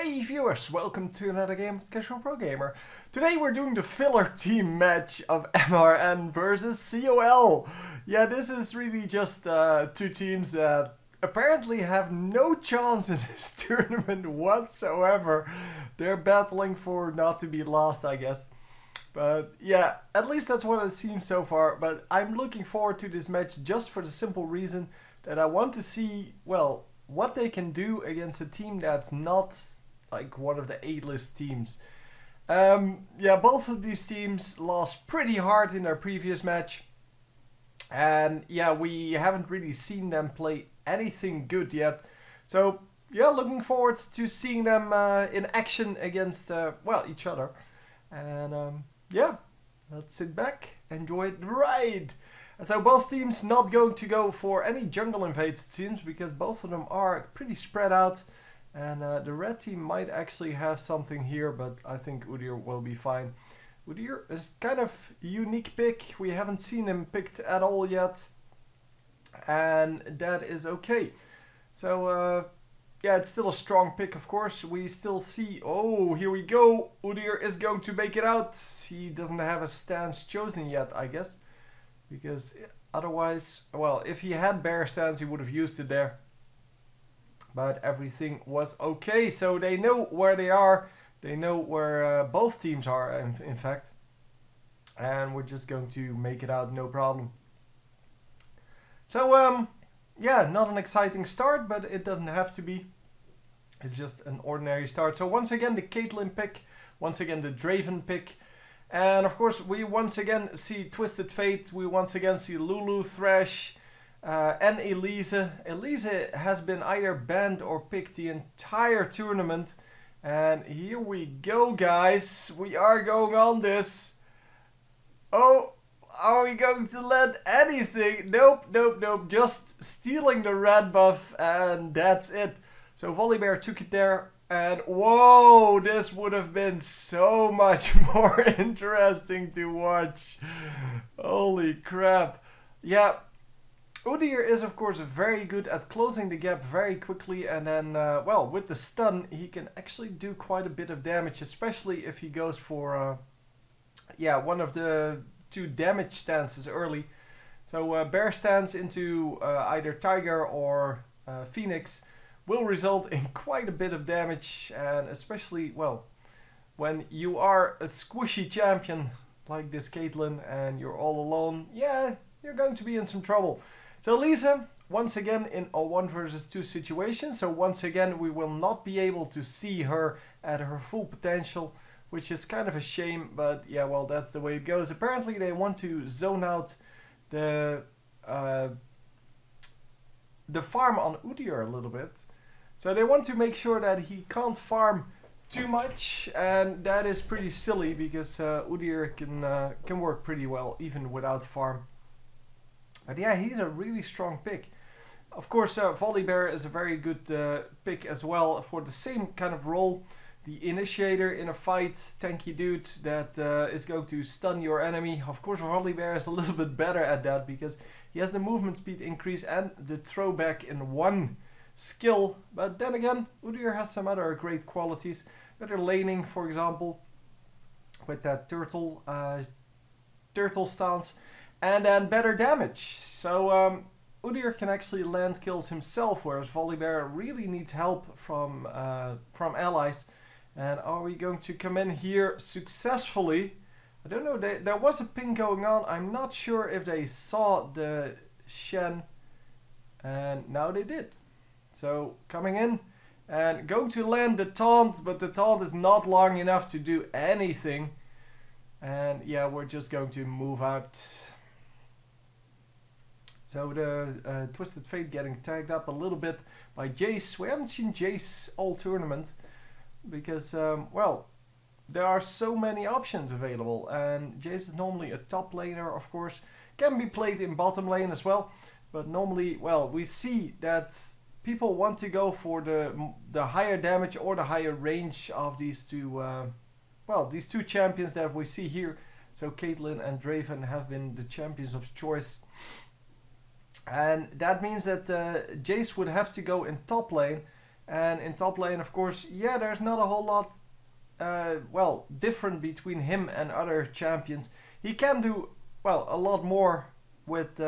Hey viewers, welcome to another game of Casual Pro Gamer. Today we're doing the filler team match of MRN versus COL. Yeah, this is really just two teams that apparently have no chance in this tournament whatsoever. They're battling for not to be lost, I guess. But yeah, at least that's what it seems so far. But I'm looking forward to this match just for the simple reason that I want to see, well, what they can do against a team that's not like one of the A-list teams. Yeah, both of these teams lost pretty hard in their previous match. And yeah, we haven't really seen them play anything good yet. So yeah, looking forward to seeing them in action against, well, each other. And yeah, let's sit back, enjoy the ride. And so both teams not going to go for any jungle invades, it seems, because both of them are pretty spread out. And the red team might actually have something here, but I think Udyr will be fine. Udyr is kind of a unique pick. We haven't seen him picked at all yet. And that is okay. So, yeah, it's still a strong pick, of course. We still see... Oh, here we go. Udyr is going to make it out. He doesn't have a stance chosen yet, I guess. Because otherwise, well, if he had bear stance, he would have used it there. But everything was okay. So they know where they are. They know where both teams are, in fact. And we're just going to make it out, no problem. So, yeah, not an exciting start, but it doesn't have to be. It's just an ordinary start. So once again, the Caitlyn pick. Once again, the Draven pick. And of course, we once again see Twisted Fate. We once again see Lulu, Thresh, and Elise. Elise has been either banned or picked the entire tournament. And here we go, guys. We are going on this. Oh, are we going to land anything? Nope, nope, nope. Just stealing the red buff, and that's it. So Volibear took it there. And whoa, this would have been so much more interesting to watch. Holy crap. Yeah, Udyr is of course very good at closing the gap very quickly. And then, well, with the stun, he can actually do quite a bit of damage. Especially if he goes for, yeah, one of the two damage stances early. So bear stance into either Tiger or Phoenix will result in quite a bit of damage, and especially, well, when you are a squishy champion like this Caitlyn and you're all alone, yeah, you're going to be in some trouble. So Lisa, once again in a 1 versus 2 situation, so once again we will not be able to see her at her full potential, which is kind of a shame, but yeah, well, that's the way it goes. Apparently they want to zone out the farm on Udyr a little bit. So they want to make sure that he can't farm too much, and that is pretty silly because Udyr can work pretty well even without farm. But yeah, he's a really strong pick. Of course, Volibear is a very good pick as well for the same kind of role. The initiator in a fight, tanky dude that is going to stun your enemy. Of course, Volibear is a little bit better at that because he has the movement speed increase and the throwback in one skill. But then again, Udyr has some other great qualities. Better laning, for example, with that turtle stance, and then better damage. So Udyr can actually land kills himself, whereas Volibear really needs help from allies. And are we going to come in here successfully? I don't know, there was a ping going on. I'm not sure if they saw the Shen, and now they did. So coming in and going to land the taunt, but the taunt is not long enough to do anything. And yeah, we're just going to move out. So the Twisted Fate getting tagged up a little bit by Jace. We haven't seen Jace all tournament because, well, there are so many options available. And Jace is normally a top laner, of course. Can be played in bottom lane as well. But normally, well, we see that people want to go for the higher damage or the higher range of these two, well, these two champions that we see here. So Caitlyn and Draven have been the champions of choice. And that means that Jace would have to go in top lane And in top lane, of course, yeah, there's not a whole lot, well, different between him and other champions. He can do, well, a lot more with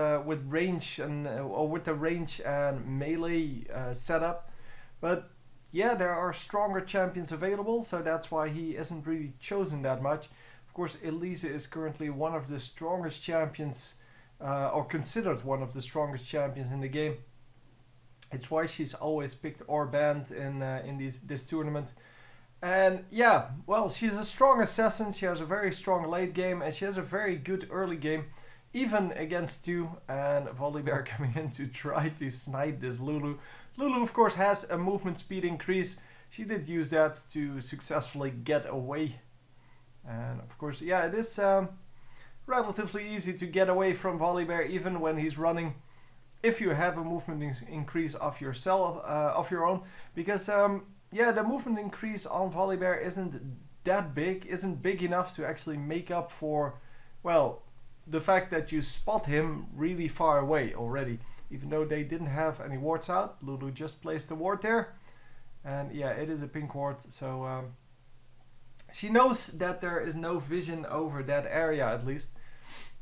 range and or with the range and melee setup. But yeah, there are stronger champions available, so that's why he isn't really chosen that much. Of course, Elise is currently one of the strongest champions, or considered one of the strongest champions in the game. It's why she's always picked or banned in this tournament. And yeah, well, she's a strong assassin. She has a very strong late game, and she has a very good early game, even against 2. And Volibear coming in to try to snipe this Lulu. Lulu, of course, has a movement speed increase. She did use that to successfully get away. And of course, yeah, it is relatively easy to get away from Volibear, even when he's running, if you have a movement increase of yourself, of your own, because yeah, the movement increase on Volibear isn't that big, isn't big enough to actually make up for, well, the fact that you spot him really far away already. Even though they didn't have any wards out, Lulu just placed a ward there, and yeah, it is a pink ward, so she knows that there is no vision over that area. At least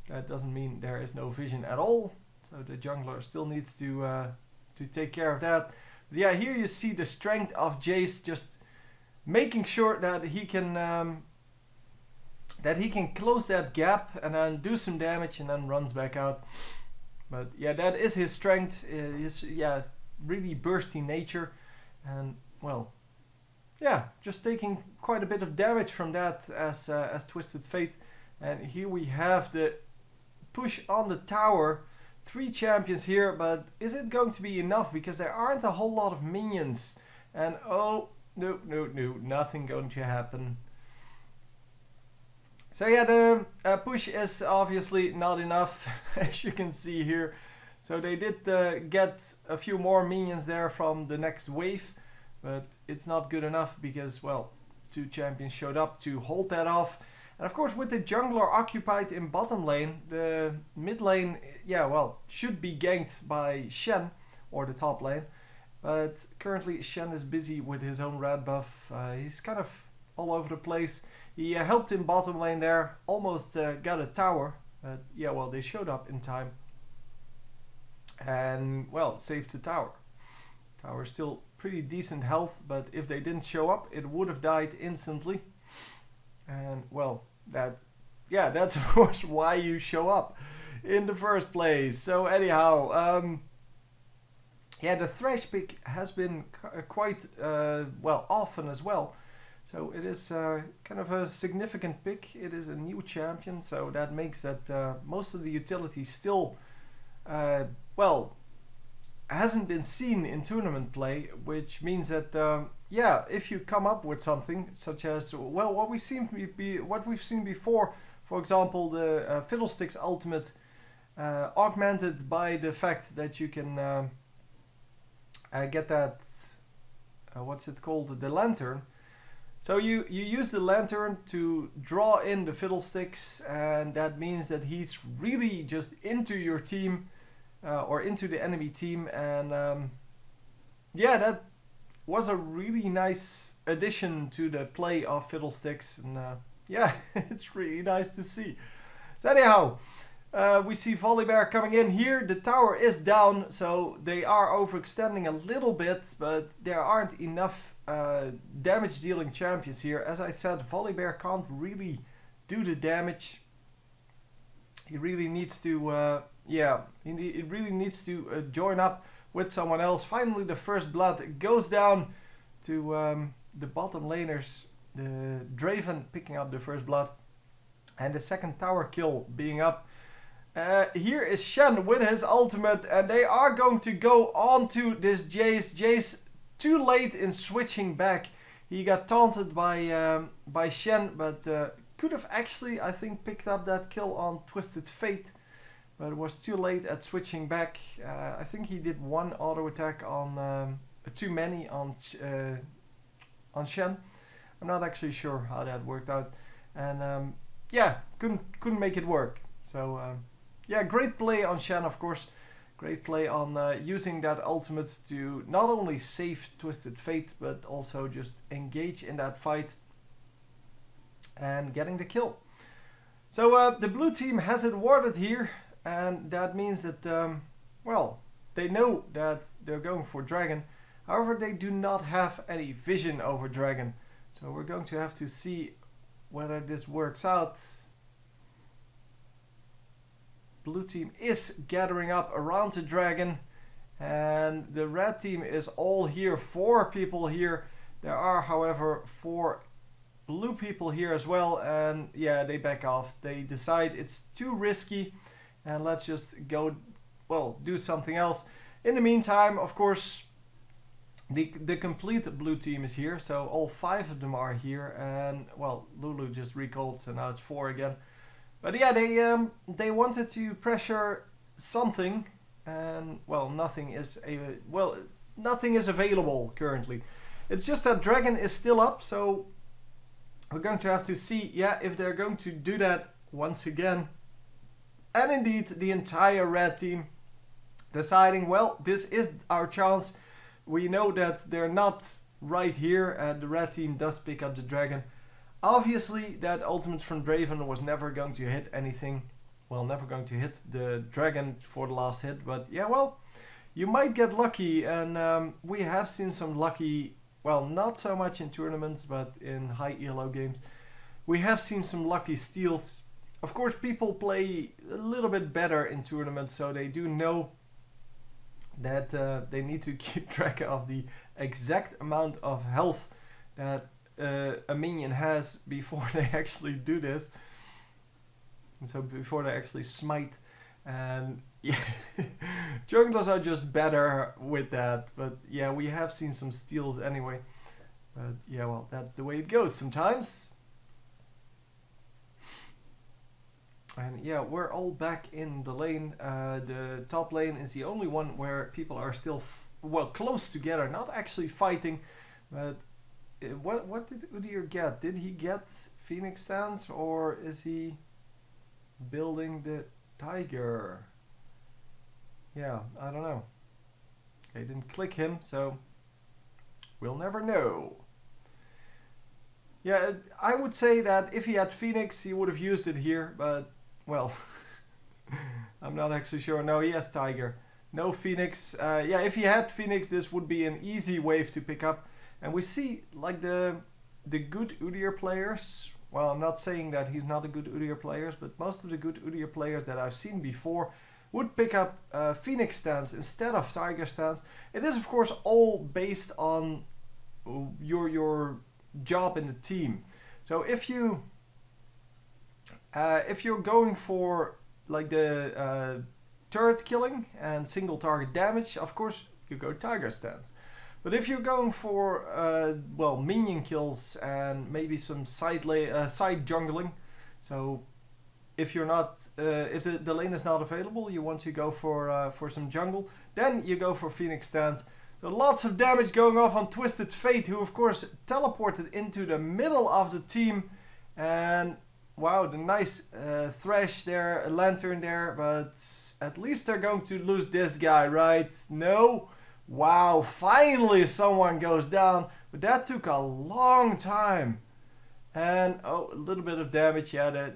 that doesn't mean there is no vision at all. So the jungler still needs to take care of that. But yeah, here you see the strength of Jace, just making sure that he can close that gap and then do some damage and then runs back out. But yeah, that is his strength. His, yeah, really bursty nature, and well, yeah, just taking quite a bit of damage from that as Twisted Fate. And here we have the push on the tower. 3 champions here, but is it going to be enough? Because there aren't a whole lot of minions. And oh, no, nothing going to happen. So yeah, the push is obviously not enough, as you can see here. So they did get a few more minions there from the next wave, but it's not good enough because, well, 2 champions showed up to hold that off. And of course, with the jungler occupied in bottom lane, the mid lane, yeah, well, should be ganked by Shen, or the top lane. But currently Shen is busy with his own red buff. He's kind of all over the place. He helped in bottom lane there, almost got a tower. But yeah, well, they showed up in time. And, well, saved the tower. Tower still pretty decent health, but if they didn't show up, it would have died instantly. And well, that's of course why you show up in the first place. So anyhow, yeah, the Thresh pick has been quite well often as well. So it is kind of a significant pick. It is a new champion, so that makes that most of the utility still, well, hasn't been seen in tournament play, which means that yeah, if you come up with something such as, well, what we've seen before, for example, the Fiddlesticks ultimate, augmented by the fact that you can get that, what's it called, the lantern. So you use the lantern to draw in the Fiddlesticks, and that means that he's really just into your team, or into the enemy team, and yeah, that was a really nice addition to the play of Fiddlesticks, and yeah, it's really nice to see. So anyhow, we see Volibear coming in here. The tower is down, so they are overextending a little bit, but there aren't enough damage dealing champions here. As I said, Volibear can't really do the damage. He really needs to yeah, it really needs to join up with someone else. Finally, the first blood goes down to the bottom laners, the Draven picking up the first blood, and the second tower kill being up. Here is Shen with his ultimate, and they are going to go on to this Jace. Jace too late in switching back. He got taunted by Shen, but could have actually, I think, picked up that kill on Twisted Fate, but it was too late at switching back. I think he did one auto attack on too many on Shen. I'm not actually sure how that worked out, and yeah, couldn't make it work. So yeah, great play on Shen, of course. Great play on using that ultimate to not only save Twisted Fate, but also just engage in that fight and getting the kill. So the blue team has it warded here, and that means that, well, they know that they're going for dragon. However, they do not have any vision over dragon. So we're going to have to see whether this works out. Blue team is gathering up around the dragon, and the red team is all here, 4 people here. There are, however, 4 blue people here as well, and yeah, they back off. They decide it's too risky, and let's just go, well, do something else. In the meantime, of course, the complete blue team is here, so all 5 of them are here, and well, Lulu just recalled, so now it's 4 again. But yeah, they wanted to pressure something, and well, nothing is available currently. It's just that dragon is still up, so we're going to have to see, yeah, if they're going to do that once again. And indeed, the entire red team deciding, well, this is our chance. We know that they're not right here, and the red team does pick up the dragon. Obviously, that ultimate from Draven was never going to hit anything. Well, never going to hit the dragon for the last hit. But yeah, well, you might get lucky. And we have seen some lucky, well, not so much in tournaments, but in high ELO games. We have seen some lucky steals. Of course, people play a little bit better in tournaments, so they do know that they need to keep track of the exact amount of health that a minion has before they actually do this, and so before they actually smite. And yeah, junglers are just better with that. But yeah, we have seen some steals anyway. But yeah, well, that's the way it goes sometimes. And yeah, we're all back in the lane. The top lane is the only one where people are still well close together, not actually fighting, but what did Udyr get? Did he get Phoenix Stance, or is he building the tiger? Yeah, I don't know. I didn't click him, so we'll never know. Yeah, I would say that if he had Phoenix, he would have used it here, but well, I'm not actually sure. No, he has tiger. No Phoenix. Yeah, if he had Phoenix, this would be an easy wave to pick up. And we see like the good Udyr players. Well, I'm not saying that he's not a good Udyr player, but most of the good Udyr players that I've seen before would pick up Phoenix stance instead of Tiger stance. It is of course all based on your job in the team. So if you're going for like the turret killing and single target damage, of course you go Tiger stance. But if you're going for well, minion kills and maybe some side jungling, so if you're not, if the lane is not available, you want to go for some jungle, then you go for Phoenix stance. So lots of damage going off on Twisted Fate, who of course teleported into the middle of the team, and wow, the nice thresh there, a lantern there, but at least they're going to lose this guy, right? No. Wow, finally someone goes down, but that took a long time. And oh, a little bit of damage. Yeah,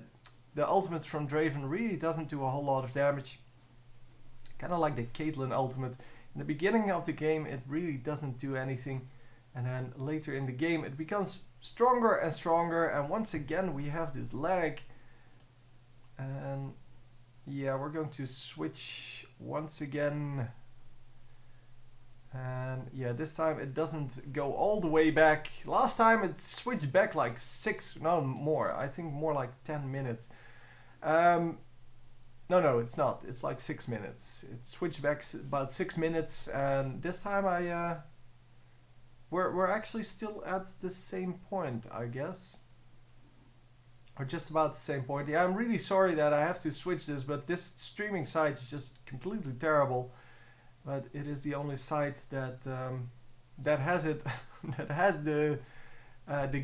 the ultimate from Draven really doesn't do a whole lot of damage. Kind of like the Caitlyn ultimate. In the beginning of the game it really doesn't do anything, and then later in the game it becomes stronger and stronger, and once again we have this lag. And yeah, we're going to switch once again. And yeah, this time it doesn't go all the way back. Last time it switched back like 6, no more, I think more like 10 minutes. No, it's not. It's like 6 minutes. It switched back about 6 minutes, and this time we're actually still at the same point, I guess. Or just about the same point. Yeah, I'm really sorry that I have to switch this, but this streaming site is just completely terrible. But it is the only site that that has it, that has the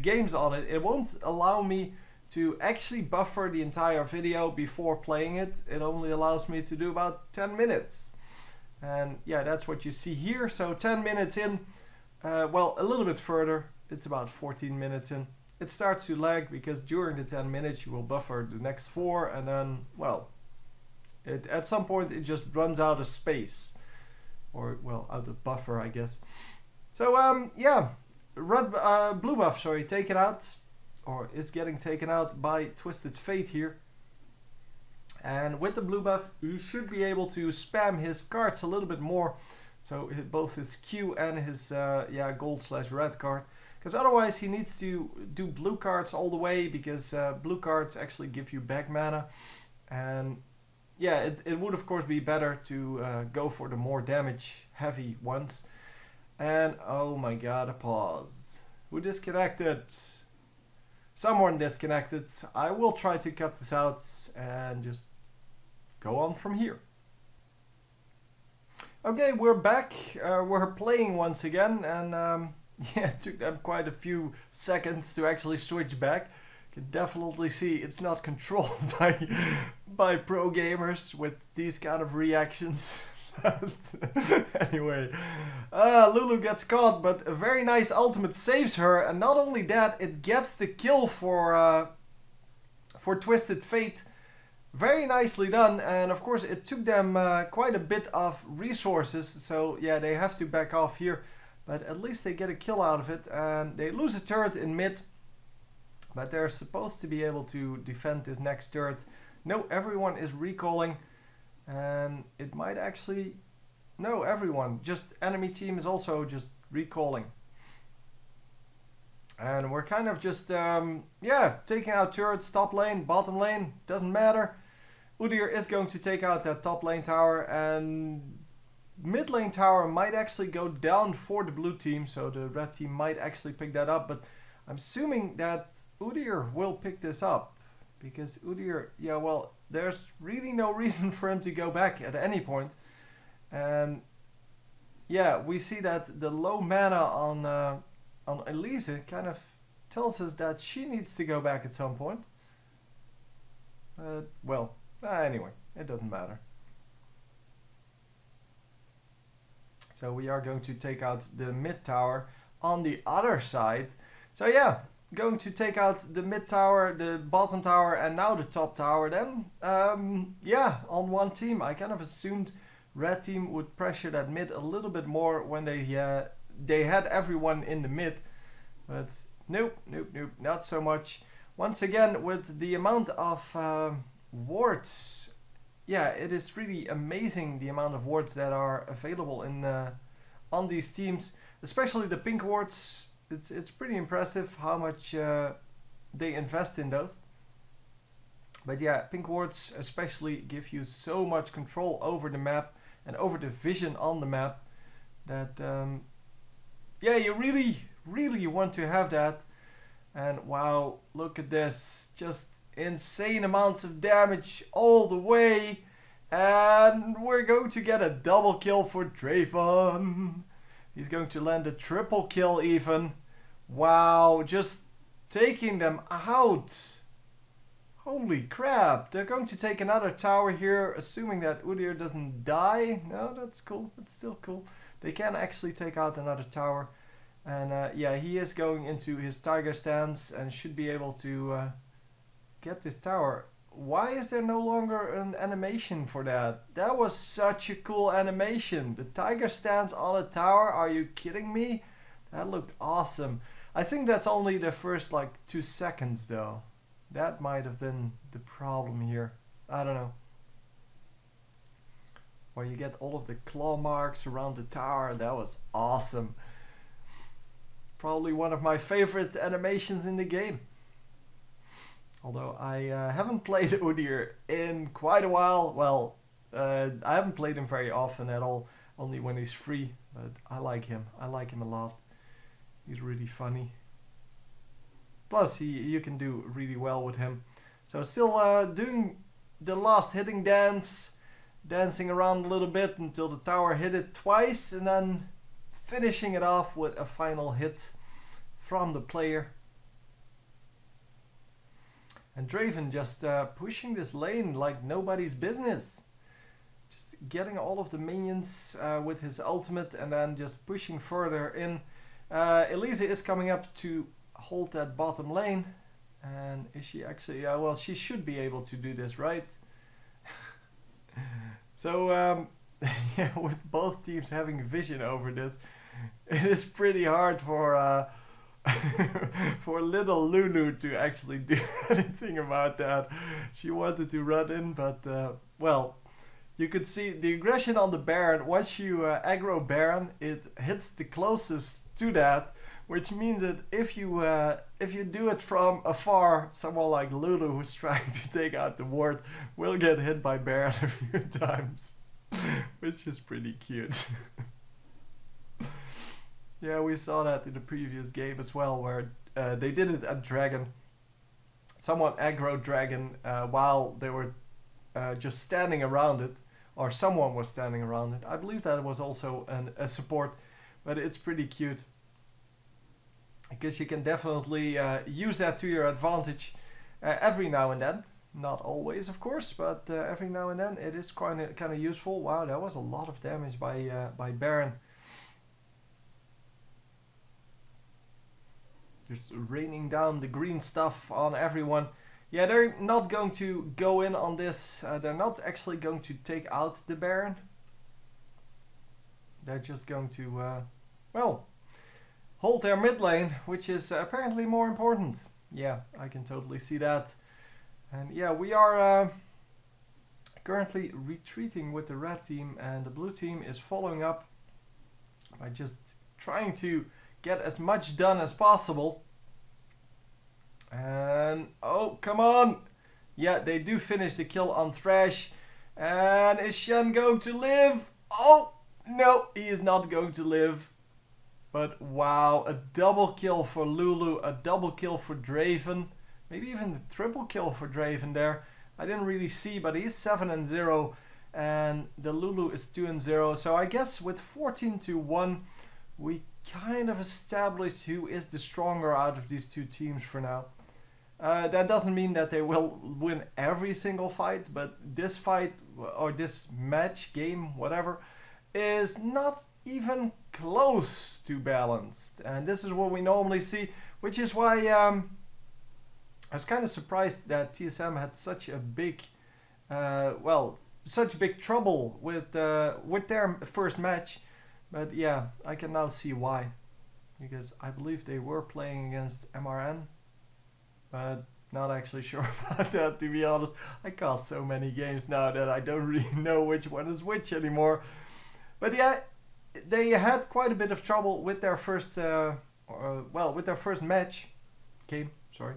games on it. It won't allow me to actually buffer the entire video before playing it. It only allows me to do about 10 minutes. And yeah, that's what you see here. So 10 minutes in, well, a little bit further, it's about 14 minutes in. It starts to lag because during the 10 minutes you will buffer the next 4, and then, well, at some point it just runs out of space. Or, well, out of buffer, I guess. So, yeah, blue buff, sorry, taken out, or is getting taken out by Twisted Fate here. And with the blue buff, he should be able to spam his cards a little bit more. So both his Q and his yeah, gold/red card. Because otherwise he needs to do blue cards all the way, because blue cards actually give you back mana. And yeah, it would of course be better to go for the more damage heavy ones. And oh my god, a pause. Who disconnected? Someone disconnected. I will try to cut this out and just go on from here. Okay, we're back. We're playing once again, and yeah, it took them quite a few seconds to actually switch back. You can definitely see it's not controlled by pro gamers with these kind of reactions. Anyway, Lulu gets caught, but a very nice ultimate saves her, and not only that, it gets the kill for Twisted Fate. Very nicely done, and of course it took them quite a bit of resources, so yeah, they have to back off here, but at least they get a kill out of it, and they lose a turret in mid, but they're supposed to be able to defend this next turret. No, everyone is recalling, and it might actually... No, everyone. Just enemy team is also just recalling. And we're kind of just, yeah, taking out turrets, top lane, bottom lane, doesn't matter. Udyr is going to take out that top lane tower, and mid lane tower might actually go down for the blue team, so the red team might actually pick that up, but I'm assuming that Udyr will pick this up. Because Udyr, yeah, well, there's really no reason for him to go back at any point. And yeah, we see that the low mana on Elise kind of tells us that she needs to go back at some point. Well, anyway, it doesn't matter. So we are going to take out the mid tower on the other side. So yeah, going to take out the mid tower, the bottom tower, and now the top tower. Then, yeah, on one team. I kind of assumed red team would pressure that mid a little bit more when they had everyone in the mid. But nope, nope, nope, not so much. Once again, with the amount of wards, yeah, it is really amazing the amount of wards that are available in on these teams, especially the pink wards. It's pretty impressive how much they invest in those. But yeah, pink wards especially give you so much control over the map and over the vision on the map that yeah, you really want to have that. And wow, look at this, just insane amounts of damage all the way, and we're going to get a double kill for Draven. He's going to land a triple kill even. Wow, just taking them out. Holy crap, they're going to take another tower here, assuming that Udyr doesn't die. No, that's cool, that's still cool. They can actually take out another tower. And yeah, he is going into his tiger stance and should be able to get this tower. Why is there no longer an animation for that? That was such a cool animation. The tiger stance on a tower, are you kidding me? That looked awesome. I think that's only the first like 2 seconds though. That might have been the problem here. I don't know. Where you get all of the claw marks around the tower. That was awesome. Probably one of my favorite animations in the game. Although I haven't played Udyr in quite a while. Well, I haven't played him very often at all. Only when he's free. But I like him. I like him a lot. He's really funny. Plus, you can do really well with him. So still doing the last hitting dance. Dancing around a little bit until the tower hit it twice. And then finishing it off with a final hit from the player. And Draven just pushing this lane like nobody's business. Just just getting all of the minions with his ultimate and then just pushing further in. Elise is coming up to hold that bottom lane. And is she actually... well, she should be able to do this, right? So, yeah, with both teams having vision over this, it is pretty hard for for little Lulu to actually do anything about that. She wanted to run in, but well, you could see the aggression on the Baron. Once you aggro Baron, it hits the closest to that, which means that if you do it from afar, someone like Lulu who's trying to take out the ward will get hit by Baron a few times, which is pretty cute. Yeah, we saw that in the previous game as well, where they did it at Dragon. Someone aggro Dragon while they were just standing around it, or someone was standing around it. I believe that was also a support, but it's pretty cute. Because you can definitely use that to your advantage every now and then. Not always, of course, but every now and then it is kind of useful. Wow, that was a lot of damage by Baron. Just raining down the green stuff on everyone. Yeah, they're not going to go in on this. They're not actually going to take out the Baron. They're just going to, well, hold their mid lane, which is apparently more important. Yeah, I can totally see that. And yeah, we are currently retreating with the red team, and the blue team is following up by just trying to get as much done as possible. And oh, come on! Yeah, they do finish the kill on Thresh. And is Shen going to live? Oh, no, he is not going to live. But wow, a double kill for Lulu, a double kill for Draven. Maybe even the triple kill for Draven there. I didn't really see, but he's 7-0 and the Lulu is 2-0. So I guess with 14-1, we kind of established who is the stronger out of these two teams for now. That doesn't mean that they will win every single fight, but this fight, or this match, game, whatever, is not even close to balanced. And this is what we normally see, which is why I was kind of surprised that TSM had such a big, well, such big trouble with their first match. But yeah, I can now see why. Because I believe they were playing against MRN. But not actually sure about that, to be honest. I cast so many games now that I don't really know which one is which anymore. But yeah, they had quite a bit of trouble with their first, well, with their first match. Game, sorry.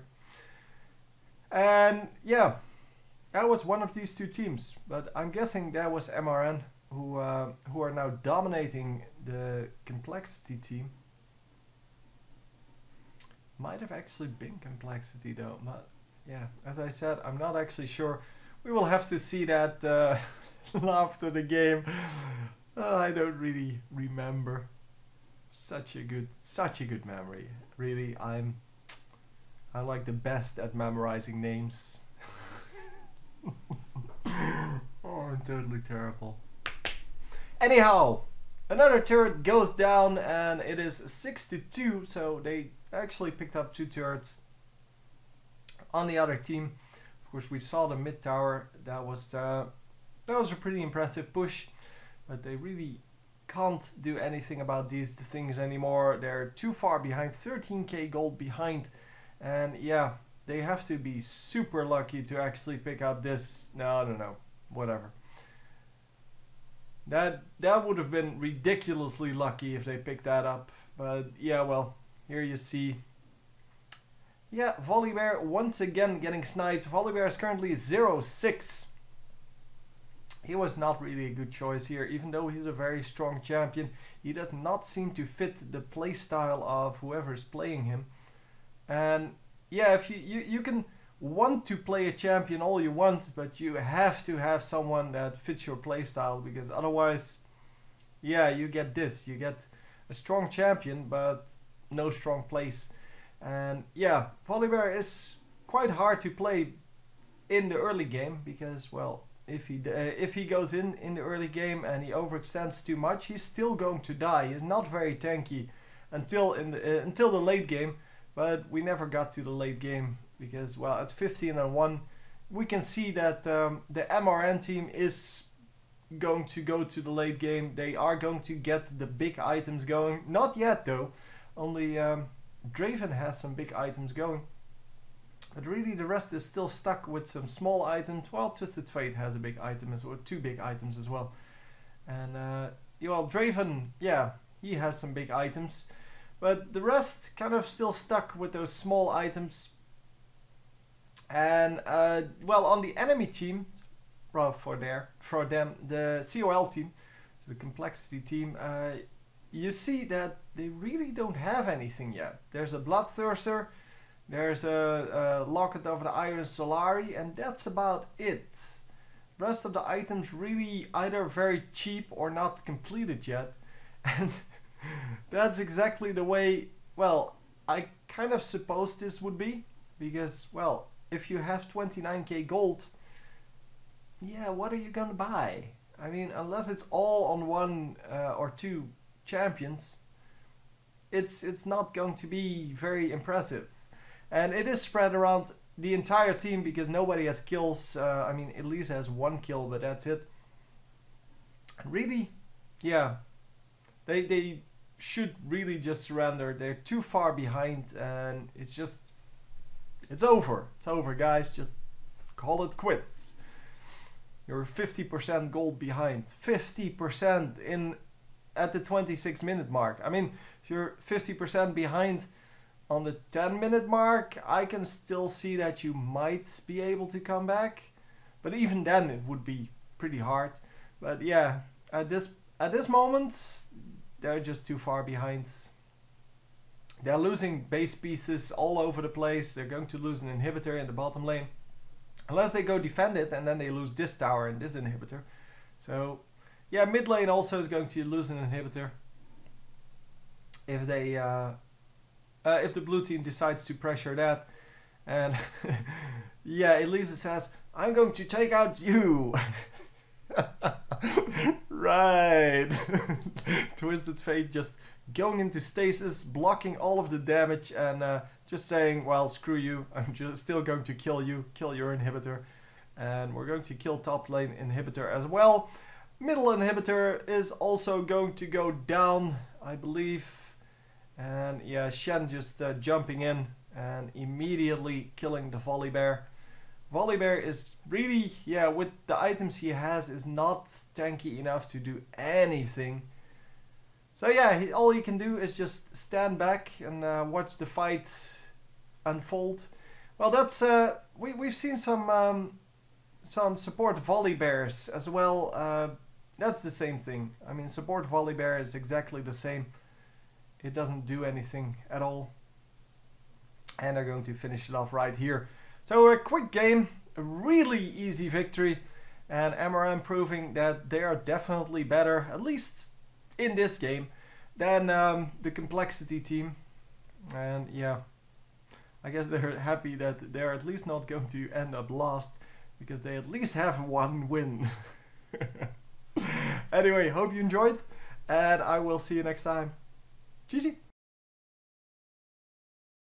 And yeah, that was one of these two teams. But I'm guessing that was MRN. Who are now dominating the Complexity team. Might have actually been Complexity though, but yeah, as I said, I'm not actually sure. We will have to see that after the game. I don't really remember. Such a good memory. Really, I'm like the best at memorizing names. Oh, I'm totally terrible. Anyhow, another turret goes down and it is 6-2, so they actually picked up 2 turrets on the other team. Of course, we saw the mid tower. That was a pretty impressive push, but they really can't do anything about these things anymore. They're too far behind, 13k gold behind, and yeah, they have to be super lucky to actually pick up this. No, whatever. That would have been ridiculously lucky if they picked that up. But yeah, well, here you see. Yeah, Volibear once again getting sniped. Volibear is currently 0-6. He was not really a good choice here, even though he's a very strong champion. He does not seem to fit the playstyle of whoever's playing him. And yeah, if you can want to play a champion all you want, but you have to have someone that fits your playstyle, because otherwise, yeah, you get this. You get a strong champion, but no strong place. And yeah, Volibear is quite hard to play in the early game, because, well, if he goes in the early game and he overextends too much, he's still going to die. He's not very tanky until the late game, but we never got to the late game because, well, at 15-1 we can see that the MRN team is going to go to the late game. They are going to get the big items going. Not yet though, only Draven has some big items going. But really the rest is still stuck with some small items. Well, Twisted Fate has a big item as well, 2 big items as well. And well, Draven, yeah, he has some big items. But the rest kind of still stuck with those small items. And well, on the enemy team, well, for them, the COL team, so the complexity team, you see that they really don't have anything yet. There's a Bloodthirster, there's a Locket of the Iron Solari, and that's about it. The rest of the items really either very cheap or not completed yet. And that's exactly the way, well, I kind of supposed this would be. Because, well, if you have 29k gold, yeah, what are you gonna buy? I mean, unless it's all on 1 or 2 champions, it's not going to be very impressive. And it is spread around the entire team because nobody has kills. I mean, Elise has 1 kill, but that's it. Really, yeah, they should really just surrender. They're too far behind, and it's over. It's over, guys. Just call it quits. You're 50% gold behind. 50% at the 26-minute mark. I mean, if you're 50% behind on the 10-minute mark, I can still see that you might be able to come back. But even then, it would be pretty hard. But yeah, at this moment, they're just too far behind. They're losing base pieces all over the place. They're going to lose an inhibitor in the bottom lane. Unless they go defend it, and then they lose this tower and this inhibitor. So, yeah, mid lane also is going to lose an inhibitor. If they, if the blue team decides to pressure that. And, yeah, Elisa says, I'm going to take out you. Right. Twisted Fate just going into stasis, blocking all of the damage, and just saying, well, screw you, I'm just still going to kill you, kill your inhibitor. And we're going to kill top lane inhibitor as well. Middle inhibitor is also going to go down, I believe. And yeah, Shen just jumping in and immediately killing the Volibear. Volibear is really, yeah, with the items he has, is not tanky enough to do anything. So yeah, all he can do is just stand back and watch the fight unfold. Well, that's we've seen some support Volibears as well. That's the same thing. I mean, support Volibear is exactly the same. It doesn't do anything at all. And they're going to finish it off right here. So a quick game, a really easy victory, and MRN proving that they are definitely better, at least in this game, than the complexity team. And yeah, I guess they're happy that they're at least not going to end up lost, because they at least have 1 win. Anyway, hope you enjoyed, and I will see you next time. GG!